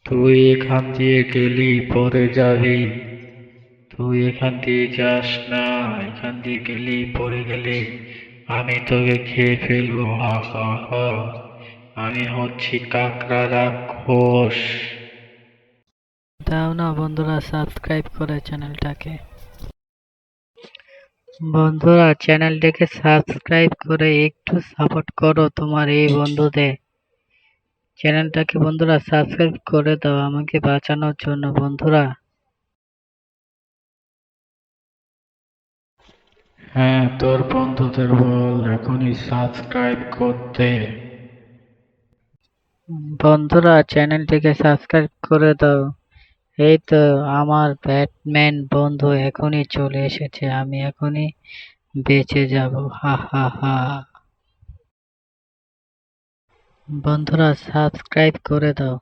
তুই এখান দিয়ে গেলি পরে যাবি। তুই এখান দিয়ে যাস না। এখান দিয়ে গেলি পরে গেলে আমি তোকে খেয়ে ফেলবো। হা হা হা। আমি হচ্ছি কাকড়া রাক্ষস। দাও না বন্ধুরা, সাবস্ক্রাইব করে চ্যানেলটাকে। বন্ধুরা, চ্যানেলটাকে সাবস্ক্রাইব করে একটু সাপোর্ট করো তোমার এই বন্ধুদের। চ্যানেলটাকে বন্ধুরা সাবস্ক্রাইব করে দাও আমাকে বাঁচানোর জন্য বন্ধুরা। হ্যাঁ, তোর বন্ধুদের বল এখনই সাবস্ক্রাইব করতে। বন্ধুরা, চ্যানেলটিকে সাবস্ক্রাইব করে দাও। এই তো আমার ব্যাটম্যান বন্ধু এখনই চলে এসেছে, আমি এখনই বেঁচে যাব। হা হা হা। বন্ধুরা সাবস্ক্রাইব করে দাও।